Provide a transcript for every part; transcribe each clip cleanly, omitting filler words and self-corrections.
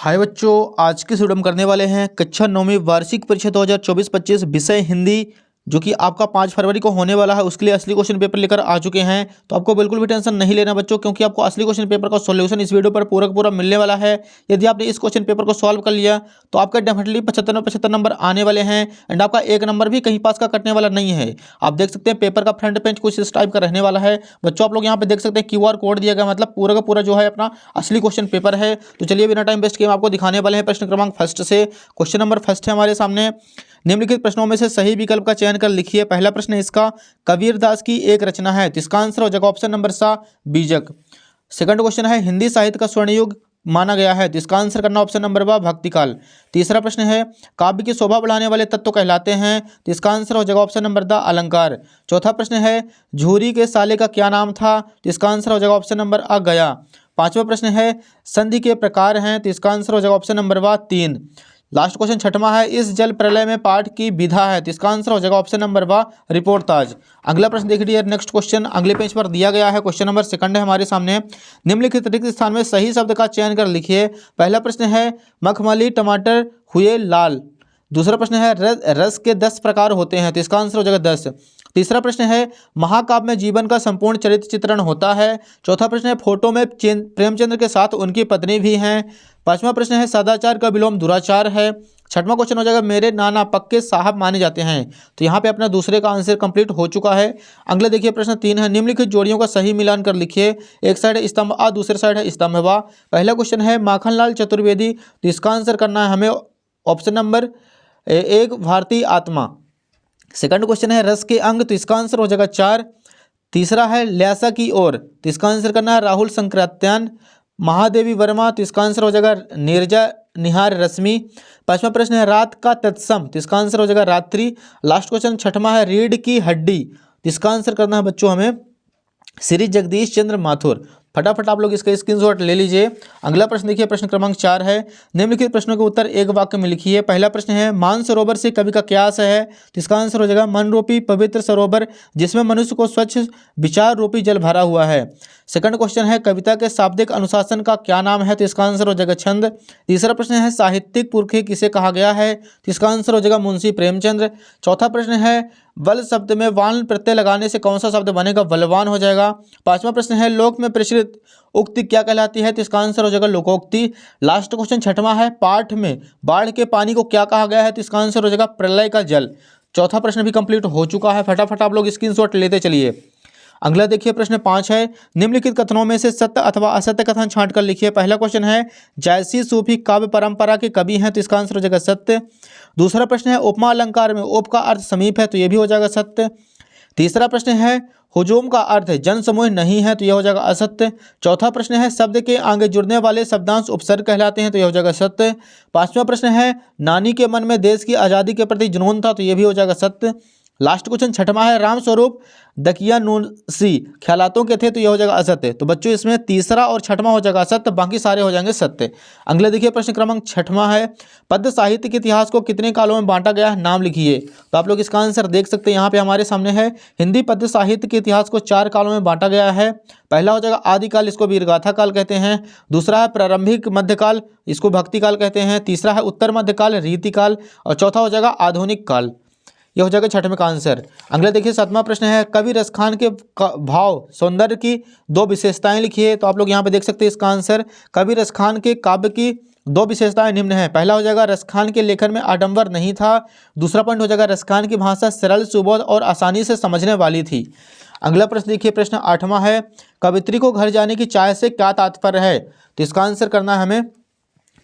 हाय बच्चों, आज की वीडियो हम करने वाले हैं कक्षा 9वीं वार्षिक परीक्षा 2024-25 विषय हिंदी, जो कि आपका 5 फरवरी को होने वाला है। उसके लिए असली क्वेश्चन पेपर लेकर आ चुके हैं। तो आपको बिल्कुल भी टेंशन नहीं लेना बच्चों, क्योंकि आपको असली क्वेश्चन पेपर का सॉल्यूशन इस वीडियो पर पूरा का पूरा मिलने वाला है। यदि आपने इस क्वेश्चन पेपर को सॉल्व कर लिया तो आपका डेफिनेटली 75 नंबर आने वाले हैं एंड आपका एक नंबर भी कहीं पास का कटने वाला नहीं है। आप देख सकते हैं पेपर का फ्रंट पेज कुछ इस टाइप का रहने वाला है बच्चों। आप लोग यहाँ पे देख सकते हैं QR कोड दिया गया, मतलब पूरा का पूरा जो है अपना असली क्वेश्चन पेपर है। तो चलिए बिना टाइम वेस्ट किए हम आपको दिखाने वाले हैं प्रश्न क्रमांक फर्स्ट से। क्वेश्चन नंबर फर्स्ट है हमारे सामने। निम्नलिखित प्रश्नों में से सही विकल्प का चयन कर लिखिए। पहला प्रश्न है इसका, कबीरदास की एक रचना है, तो इसका आंसर हो जाएगा ऑप्शन नंबर सा बीजक। सेकंड क्वेश्चन है, हिंदी साहित्य का स्वर्ण युग माना गया है, तो इसका आंसर करना ऑप्शन नंबर बा भक्तिकाल। तीसरा प्रश्न है, काव्य की शोभा बढ़ाने वाले तत्व कहलाते हैं, तो इसका आंसर हो जाएगा ऑप्शन नंबर द अलंकार। चौथा प्रश्न है, झूरी के साले का क्या नाम था, तो इसका आंसर हो जाएगा ऑप्शन नंबर अ गया। पांचवा प्रश्न है, संधि के प्रकार हैं, तो इसका आंसर हो जाएगा ऑप्शन नंबर वा 3। लास्ट क्वेश्चन छठवां है, इस जल प्रलय में पाठ की विधा है, तो इसका आंसर हो जाएगा ऑप्शन नंबर वा रिपोर्टाज। अगला प्रश्न देख लीजिए, नेक्स्ट क्वेश्चन अगले पेज पर दिया गया है। क्वेश्चन नंबर सेकंड है हमारे सामने। निम्नलिखित रिक्त स्थान में सही शब्द का चयन कर लिखिए। पहला प्रश्न है, मखमली टमाटर हुए लाल। दूसरा प्रश्न है, रस के 10 प्रकार होते हैं, तो इसका आंसर हो जाएगा 10। तीसरा प्रश्न है, महाकाव्य में जीवन का संपूर्ण चरित्र चित्रण होता है। चौथा प्रश्न है, फोटो में प्रेमचंद्र के साथ उनकी पत्नी भी हैं। पांचवा प्रश्न है, सदाचार का विलोम दुराचार है। छठवां क्वेश्चन हो जाएगा, मेरे नाना पक्के साहब माने जाते हैं। तो यहाँ पे अपना दूसरे का आंसर कंप्लीट हो चुका है। अगले देखिए प्रश्न 3 है, निम्नलिखित जोड़ियों का सही मिलान कर लिखिए। एक साइड है स्तंभ आ, दूसरे साइड है स्तंभ बा। पहला क्वेश्चन है, माखनलाल चतुर्वेदी, तो इसका आंसर करना है हमें ऑप्शन नंबर एक भारतीय आत्मा। सेकंड क्वेश्चन है, रस के अंग, तो इसका आंसर हो जाएगा 4। तीसरा है, ल्यासा की ओर, तो इसका आंसर करना है राहुल संक्रात्यान। महादेवी वर्मा, तो इसका आंसर हो जाएगा नीरजा निहार रश्मि। पांचवा प्रश्न है, रात का तत्सम, तो इसका आंसर हो जाएगा रात्रि। लास्ट क्वेश्चन छठवां है, रीढ़ की हड्डी, तो इसका आंसर करना है बच्चों हमें श्री जगदीश चंद्र माथुर। फटाफट आप लोग इसका स्क्रीनशॉट ले लीजिए। अगला प्रश्न देखिए, प्रश्न क्रमांक 4 है। निम्नलिखित प्रश्नों के उत्तर एक वाक्य में लिखिए। पहला प्रश्न है, मानसरोवर से कवि का क्या आशय है, तो इसका आंसर हो जाएगा मन रूपी पवित्र सरोवर जिसमें मनुष्य को स्वच्छ विचार रूपी जल भरा हुआ है। सेकंड क्वेश्चन है, कविता के शाब्दिक अनुशासन का क्या नाम है, तो इसका आंसर हो जाएगा छंद। तीसरा प्रश्न है, साहित्यिक पुरखे किसे कहा गया है, तो इसका आंसर हो जाएगा मुंशी प्रेमचंद्र। चौथा प्रश्न है, बल शब्द में वान प्रत्यय लगाने से कौन सा शब्द बनेगा, बलवान हो जाएगा। पांचवा प्रश्न है, लोक में प्रचलित उक्ति क्या कहलाती है, तो इसका आंसर हो जाएगा लोकोक्ति। लास्ट क्वेश्चन छठवां है, पाठ में बाढ़ के पानी को क्या कहा गया है, तो इसका आंसर हो जाएगा प्रलय का जल। चौथा प्रश्न भी कंप्लीट हो चुका है। फटाफट आप लोग स्क्रीनशॉट लेते चलिए। अगला देखिए, प्रश्न 5 है। निम्नलिखित कथनों में से सत्य अथवा असत्य कथन छांट कर लिखिए। पहला क्वेश्चन है, जायसी सूफी काव्य परंपरा के कवि हैं, तो इसका आंसर हो जाएगा सत्य। दूसरा प्रश्न है, उपमा अलंकार में उप का अर्थ समीप है, तो यह भी हो जाएगा सत्य। तीसरा प्रश्न है, हुजूम का अर्थ जन समूह नहीं है, तो यह हो जाएगा असत्य। चौथा प्रश्न है, शब्द के आगे जुड़ने वाले शब्दांश उपसर्ग कहलाते हैं, तो यह हो जाएगा सत्य। पांचवा प्रश्न है, नानी के मन में देश की आज़ादी के प्रति जुनून था, तो यह भी हो जाएगा सत्य। लास्ट क्वेश्चन छठवां है, रामस्वरूप दकियानूसी ख्यालातों के थे, तो यह हो जाएगा असत्य। तो बच्चों इसमें तीसरा और छठवां हो जाएगा असत्य, बाकी सारे हो जाएंगे सत्य। अगले देखिए, प्रश्न क्रमांक छठवां है, पद्य साहित्य के इतिहास को कितने कालों में बांटा गया है, नाम लिखिए। तो आप लोग इसका आंसर देख सकते हैं यहाँ पे हमारे सामने है। हिंदी पद्य साहित्य के इतिहास को 4 कालों में बांटा गया है। पहला हो जाएगा आदिकाल, इसको वीरगाथा काल कहते हैं। दूसरा है प्रारंभिक मध्यकाल, इसको भक्ति काल कहते हैं। तीसरा है उत्तर मध्यकाल, रीतिकाल। और चौथा हो जाएगा आधुनिक काल। यह हो जाएगा छठवें का आंसर। अगला देखिए, 7वां प्रश्न है, कवि रसखान के भाव सौंदर्य की 2 विशेषताएं लिखिए। तो आप लोग यहाँ पे देख सकते हैं इसका आंसर, कवि रसखान के काव्य की 2 विशेषताएं निम्न है। पहला हो जाएगा, रसखान के लेखन में आडंबर नहीं था। दूसरा पॉइंट हो जाएगा, रसखान की भाषा सरल, सुबोध और आसानी से समझने वाली थी। अगला प्रश्न देखिए, प्रश्न 8वां है, कवित्री को घर जाने की चाह से क्या तात्पर्य है, तो इसका आंसर करना है हमें,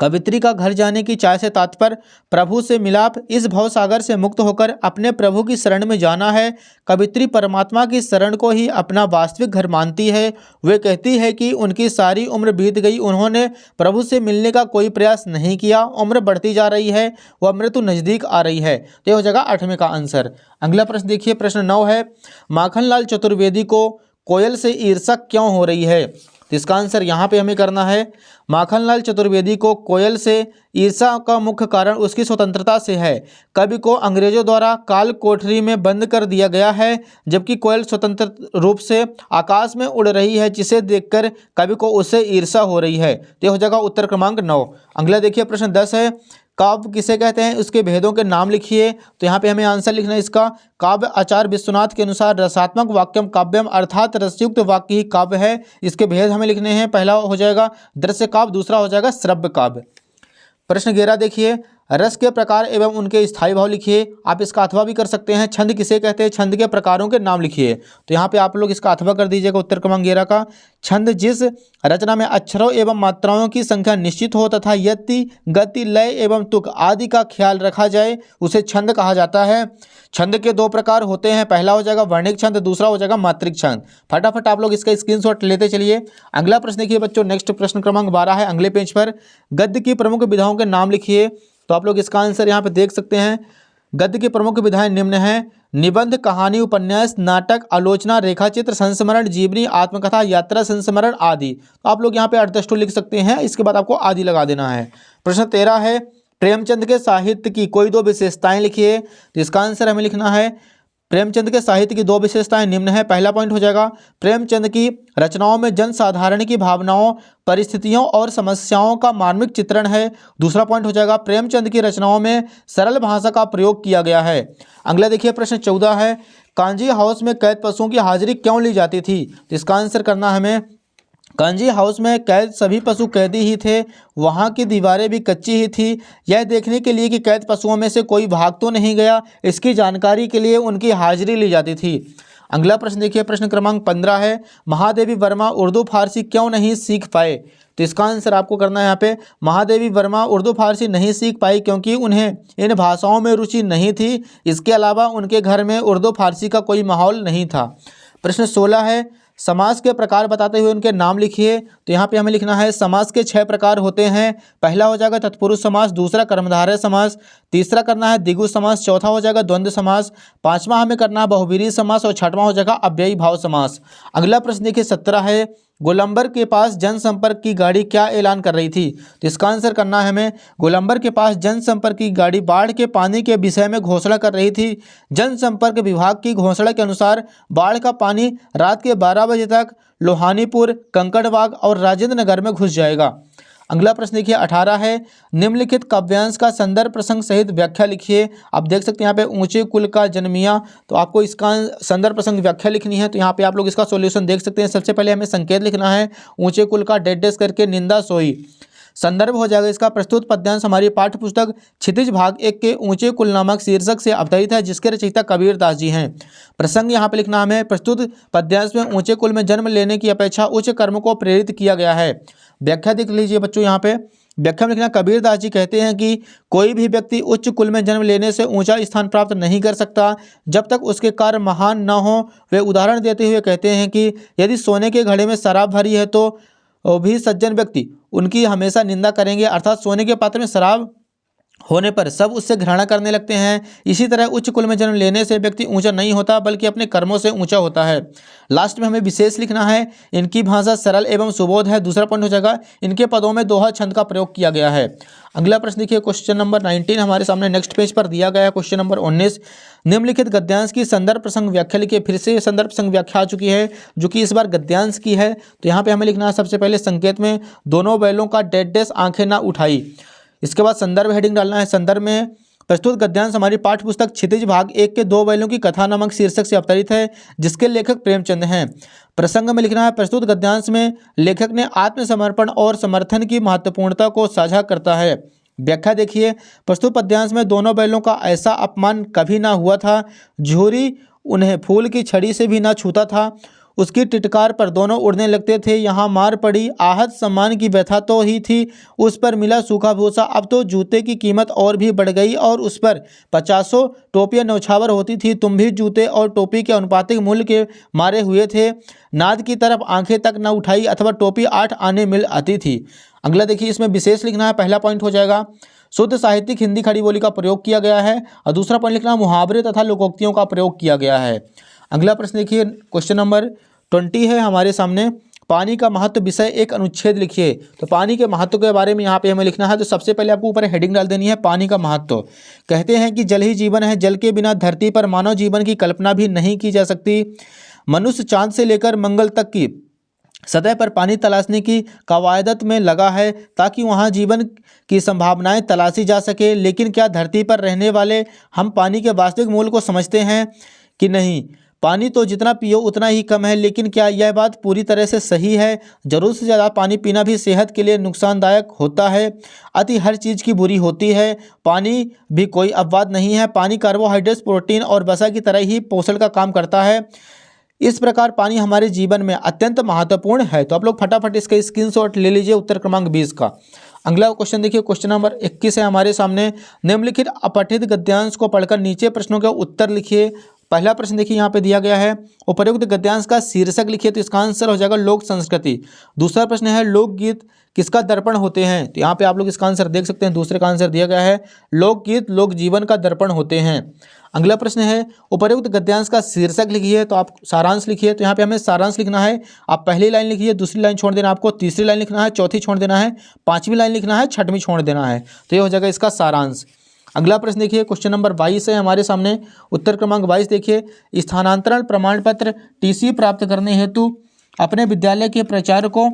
कवित्री का घर जाने की चाह से तात्पर्य प्रभु से मिलाप, इस भवसागर से मुक्त होकर अपने प्रभु की शरण में जाना है। कवित्री परमात्मा की शरण को ही अपना वास्तविक घर मानती है। वे कहती है कि उनकी सारी उम्र बीत गई, उन्होंने प्रभु से मिलने का कोई प्रयास नहीं किया, उम्र बढ़ती जा रही है, वह मृत्यु नज़दीक आ रही है। तो यह हो जाएगा 8वें का आंसर। अगला प्रश्न देखिए, प्रश्न 9 है, माखनलाल चतुर्वेदी को कोयल से ईर्ष्या क्यों हो रही है, तो इसका आंसर यहाँ पे हमें करना है। माखनलाल चतुर्वेदी को कोयल से ईर्ष्या का मुख्य कारण उसकी स्वतंत्रता से है। कवि को अंग्रेजों द्वारा काल कोठरी में बंद कर दिया गया है, जबकि कोयल स्वतंत्र रूप से आकाश में उड़ रही है, जिसे देखकर कवि को उससे ईर्ष्या हो रही है। तो हो जाएगा उत्तर क्रमांक 9। अगला देखिए प्रश्न 10 है, काव्य किसे कहते हैं, उसके भेदों के नाम लिखिए। तो यहाँ पे हमें आंसर लिखना है इसका। काव्य आचार्य विश्वनाथ के अनुसार रसात्मक वाक्यम काव्यम अर्थात रसयुक्त वाक्य ही काव्य है। इसके भेद हमें लिखने हैं। पहला हो जाएगा दृश्य काव्य, दूसरा हो जाएगा श्रव्य काव्य। प्रश्न 11 देखिए, रस के प्रकार एवं उनके स्थायी भाव लिखिए। आप इसका अथवा भी कर सकते हैं। छंद किसे कहते हैं, छंद के प्रकारों के नाम लिखिए। तो यहाँ पे आप लोग इसका अथवा कर दीजिएगा उत्तर क्रमांक 11 का। छंद जिस रचना में अक्षरों एवं मात्राओं की संख्या निश्चित हो तथा यति गति लय एवं तुक आदि का ख्याल रखा जाए उसे छंद कहा जाता है। छंद के दो प्रकार होते हैं, पहला हो जाएगा वर्णिक छंद, दूसरा हो जाएगा मात्रिक छंद। फटाफट आप लोग इसका स्क्रीनशॉट लेते चलिए। अगला प्रश्न देखिए बच्चों, नेक्स्ट प्रश्न क्रमांक 12 है अगले पेज पर। गद्य की प्रमुख विधाओं के नाम लिखिए। तो आप लोग इसका आंसर यहाँ पे देख सकते हैं। गद्य की प्रमुख विधाएं निम्न हैं: निबंध, कहानी, उपन्यास, नाटक, आलोचना, रेखाचित्र, संस्मरण, जीवनी, आत्मकथा, यात्रा, संस्मरण आदि। तो आप लोग यहाँ पे 8 लिख सकते हैं, इसके बाद आपको आदि लगा देना है। प्रश्न 13 है, प्रेमचंद के साहित्य की कोई दो विशेषताएं लिखिए। तो इसका आंसर हमें लिखना है, प्रेमचंद के साहित्य की दो विशेषताएं निम्न है। पहला पॉइंट हो जाएगा, प्रेमचंद की रचनाओं में जन साधारण की भावनाओं, परिस्थितियों और समस्याओं का मार्मिक चित्रण है। दूसरा पॉइंट हो जाएगा, प्रेमचंद की रचनाओं में सरल भाषा का प्रयोग किया गया है। अगला देखिए प्रश्न 14 है, कांजी हाउस में कैद पशुओं की हाजिरी क्यों ली जाती थी। तो इसका आंसर करना हमें, कांजी हाउस में कैद सभी पशु कैदी ही थे, वहाँ की दीवारें भी कच्ची ही थी। यह देखने के लिए कि कैद पशुओं में से कोई भाग तो नहीं गया, इसकी जानकारी के लिए उनकी हाजिरी ली जाती थी। अगला प्रश्न देखिए, प्रश्न क्रमांक 15 है, महादेवी वर्मा उर्दू फारसी क्यों नहीं सीख पाए। तो इसका आंसर आपको करना है यहाँ पे, महादेवी वर्मा उर्दू फारसी नहीं सीख पाई क्योंकि उन्हें इन भाषाओं में रुचि नहीं थी। इसके अलावा उनके घर में उर्दू फारसी का कोई माहौल नहीं था। प्रश्न 16 है, समास के प्रकार बताते हुए उनके नाम लिखिए। तो यहाँ पे हमें लिखना है, समास के 6 प्रकार होते हैं। पहला हो जाएगा तत्पुरुष समास, दूसरा कर्मधारय समास, तीसरा करना है द्विगु समास, चौथा हो जाएगा द्वंद्व समास, पांचवा हमें करना है बहुब्रीहि समास और छठवां हो जाएगा अव्ययी भाव समास। अगला प्रश्न देखिए 17 है, गोलंबर के पास जनसंपर्क की गाड़ी क्या ऐलान कर रही थी। तो इसका आंसर करना है हमें, गोलंबर के पास जनसंपर्क की गाड़ी बाढ़ के पानी के विषय में घोषणा कर रही थी। जनसंपर्क विभाग की घोषणा के अनुसार बाढ़ का पानी रात के 12 बजे तक लोहानीपुर, कंकड़बाग और राजेंद्र नगर में घुस जाएगा। अगला प्रश्न देखिए 18 है, निम्नलिखित काव्यांश का संदर्भ प्रसंग सहित व्याख्या लिखिए। आप देख सकते हैं यहाँ पे ऊंचे कुल का जन्मिया, तो आपको इसका संदर्भ प्रसंग व्याख्या लिखनी है। तो यहाँ पे आप लोग इसका सॉल्यूशन देख सकते हैं। सबसे पहले हमें संकेत लिखना है, ऊंचे कुल का डेड करके निंदा सोई। संदर्भ हो जाएगा इसका, प्रस्तुत पद्यांश हमारी पाठ्य पुस्तक क्षितिज भाग 1 के ऊंचे कुल नामक शीर्षक से अवतरित है, जिसके रचयिता कबीर दास जी हैं। प्रसंग यहाँ पे लिखना हमें, प्रस्तुत पद्यांश में ऊंचे कुल में जन्म लेने की अपेक्षा उच्च कर्म को प्रेरित किया गया है। व्याख्या देख लीजिए बच्चों, यहाँ पे व्याख्या में लिखना, कबीर दास जी कहते हैं कि कोई भी व्यक्ति उच्च कुल में जन्म लेने से ऊंचा स्थान प्राप्त नहीं कर सकता जब तक उसके कार्य महान न हो। वे उदाहरण देते हुए कहते हैं कि यदि सोने के घड़े में शराब भरी है तो भी सज्जन व्यक्ति उनकी हमेशा निंदा करेंगे, अर्थात सोने के पात्र में शराब होने पर सब उससे घृणा करने लगते हैं। इसी तरह उच्च कुल में जन्म लेने से व्यक्ति ऊंचा नहीं होता बल्कि अपने कर्मों से ऊंचा होता है। लास्ट में हमें विशेष लिखना है, इनकी भाषा सरल एवं सुबोध है। दूसरा पॉइंट हो जाएगा, इनके पदों में दोहा छंद का प्रयोग किया गया है। अगला प्रश्न देखिए, क्वेश्चन नंबर 19 हमारे सामने नेक्स्ट पेज पर दिया गया है। क्वेश्चन नंबर 19, निम्नलिखित गद्यांश की संदर्भ प्रसंग व्याख्या लिखिए। फिर से संदर्भ प्रसंग व्याख्या आ चुकी है, जो कि इस बार गद्यांश की है। तो यहाँ पे हमें लिखना है, सबसे पहले संकेत में दोनों बैलों का डेड आंखें ना उठाई। इसके बाद संदर्भ हेडिंग डालना है। संदर्भ में प्रस्तुत गद्यांश हमारी पाठ्य पुस्तक क्षितिज भाग 1 के 2 बैलों की कथा नामक शीर्षक से अवतरित है, जिसके लेखक प्रेमचंद हैं। प्रसंग में लिखना है, प्रस्तुत गद्यांश में लेखक ने आत्मसमर्पण और समर्थन की महत्वपूर्णता को साझा करता है। व्याख्या देखिए, प्रस्तुत पद्यांश में दोनों बैलों का ऐसा अपमान कभी ना हुआ था। झूरी उन्हें फूल की छड़ी से भी ना छूता था। उसकी टिटकार पर दोनों उड़ने लगते थे। यहाँ मार पड़ी, आहत सम्मान की व्यथा तो ही थी, उस पर मिला सूखा भूसा। अब तो जूते की कीमत और भी बढ़ गई और उस पर 50 टोपियाँ न्यौछावर होती थी। तुम भी जूते और टोपी के अनुपातिक मूल्य के मारे हुए थे। नाद की तरफ आंखें तक न उठाई अथवा टोपी 8 आने मिल आती थी। अगला देखिए, इसमें विशेष लिखना है। पहला पॉइंट हो जाएगा, शुद्ध साहित्यिक हिंदी खड़ी बोली का प्रयोग किया गया है। और दूसरा पॉइंट लिखना, मुहावरे तथा लोकोक्तियों का प्रयोग किया गया है। अगला प्रश्न देखिए, क्वेश्चन नंबर 20 है हमारे सामने। पानी का महत्व विषय एक अनुच्छेद लिखिए। तो पानी के महत्व के बारे में यहाँ पे हमें लिखना है। तो सबसे पहले आपको ऊपर हेडिंग डाल देनी है, पानी का महत्व। कहते हैं कि जल ही जीवन है, जल के बिना धरती पर मानव जीवन की कल्पना भी नहीं की जा सकती। मनुष्य चांद से लेकर मंगल तक की सतह पर पानी तलाशने की कवायदत में लगा है ताकि वहां जीवन की संभावनाएं तलाशी जा सके। लेकिन क्या धरती पर रहने वाले हम पानी के वास्तविक मूल्य को समझते हैं कि नहीं? पानी तो जितना पियो उतना ही कम है, लेकिन क्या यह बात पूरी तरह से सही है? ज़रूरत से ज़्यादा पानी पीना भी सेहत के लिए नुकसानदायक होता है। अति हर चीज़ की बुरी होती है। पानी भी कोई अपवाद नहीं है। पानी कार्बोहाइड्रेट्स, प्रोटीन और वसा की तरह ही पोषण का काम करता है। इस प्रकार पानी हमारे जीवन में अत्यंत महत्वपूर्ण है। तो आप लोग फटाफट इसका स्क्रीनशॉट ले लीजिए उत्तर क्रमांक 20 का। अगला क्वेश्चन देखिए, क्वेश्चन नंबर 21 है हमारे सामने। निम्नलिखित अपठित गद्यांश को पढ़कर नीचे प्रश्नों के उत्तर लिखिए। पहला प्रश्न देखिए यहाँ पे दिया गया है, उपर्युक्त गद्यांश का शीर्षक लिखिए। तो इसका आंसर हो जाएगा लोक संस्कृति। दूसरा प्रश्न है, लोकगीत किसका दर्पण होते हैं? तो यहाँ पे आप लोग इसका आंसर देख सकते हैं। दूसरे का आंसर दिया गया है, लोकगीत लोक जीवन का दर्पण होते हैं। अगला प्रश्न है, उपर्युक्त गद्यांश का शीर्षक लिखिए। तो आप सारांश लिखिए। तो यहाँ पे हमें सारांश लिखना है। आप पहली लाइन लिखिए, दूसरी लाइन छोड़ देना आपको, तीसरी लाइन लिखना है, चौथी छोड़ देना है, पांचवी लाइन लिखना है, छठवीं छोड़ देना है। तो ये हो जाएगा इसका सारांश। अगला प्रश्न देखिए, क्वेश्चन नंबर 22 है हमारे सामने। उत्तर क्रमांक 22 देखिए, स्थानांतरण प्रमाण पत्र टीसी प्राप्त करने हेतु अपने विद्यालय के प्राचार्य को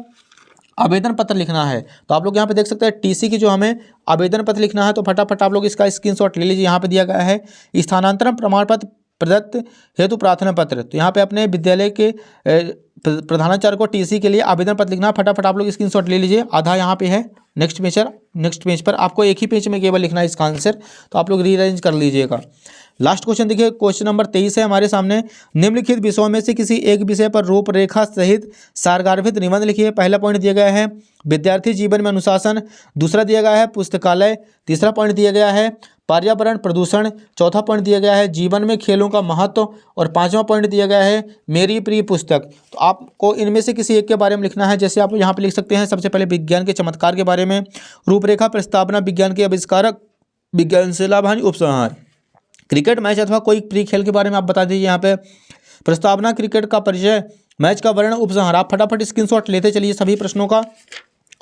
आवेदन पत्र लिखना है। तो आप लोग यहाँ पे देख सकते हैं टीसी की जो हमें आवेदन पत्र लिखना है। तो फटाफट आप लोग इसका स्क्रीनशॉट ले लीजिए। यहाँ पे दिया गया है स्थानांतरण प्रमाण पत्र प्रदत्त हेतु प्रार्थना पत्र। तो यहाँ पे अपने विद्यालय के प्रधानाचार्य को टीसी के लिए आवेदन पत्र लिखना है। फटाफट आप लोग स्क्रीनशॉट ले लीजिए। आधा यहाँ पे है, नेक्स्ट पेज पर आपको एक ही पेज में केवल लिखना है इसका आंसर। तो आप लोग रीअरेंज कर लीजिएगा। लास्ट क्वेश्चन देखिए, क्वेश्चन नंबर 23 है हमारे सामने। निम्नलिखित विषयों में से किसी एक विषय पर रूपरेखा सहित सारगार्भित निबंध लिखिए। पहला पॉइंट दिया गया है विद्यार्थी जीवन में अनुशासन, दूसरा दिया गया है पुस्तकालय, तीसरा पॉइंट दिया गया है पर्यावरण प्रदूषण, चौथा पॉइंट दिया गया है जीवन में खेलों का महत्व और पांचवा पॉइंट दिया गया है मेरी प्रिय पुस्तक। तो आपको इनमें से किसी एक के बारे में लिखना है। जैसे आप यहाँ पे लिख सकते हैं, सबसे पहले विज्ञान के चमत्कार के बारे में, रूपरेखा प्रस्तावना विज्ञान के आविष्कारक, विज्ञान से लाभ हानि उपसंहार, क्रिकेट मैच अथवा कोई प्रिय खेल के बारे में आप बता दीजिए। यहाँ पे प्रस्तावना क्रिकेट का परिचय, मैच का वर्णन, उपसंहार। आप फटाफट स्क्रीनशॉट लेते चलिए सभी प्रश्नों का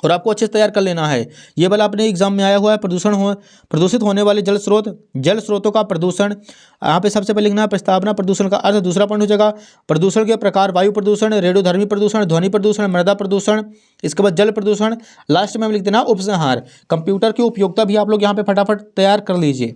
और आपको अच्छे से तैयार कर लेना है। ये वाला अपने एग्जाम में आया हुआ है, प्रदूषित होने वाले जल स्रोतों का प्रदूषण। यहाँ पे सबसे पहले लिखना है प्रस्तावना प्रदूषण का अर्थ। दूसरा पॉइंट हो जाएगा प्रदूषण के प्रकार, वायु प्रदूषण, रेडियोधर्मी प्रदूषण, ध्वनि प्रदूषण, मृदा प्रदूषण, इसके बाद जल प्रदूषण। लास्ट में हम लिख देना उपसंहार। कंप्यूटर की उपयोगिता भी आप लोग यहाँ पे फटाफट तैयार कर लीजिए।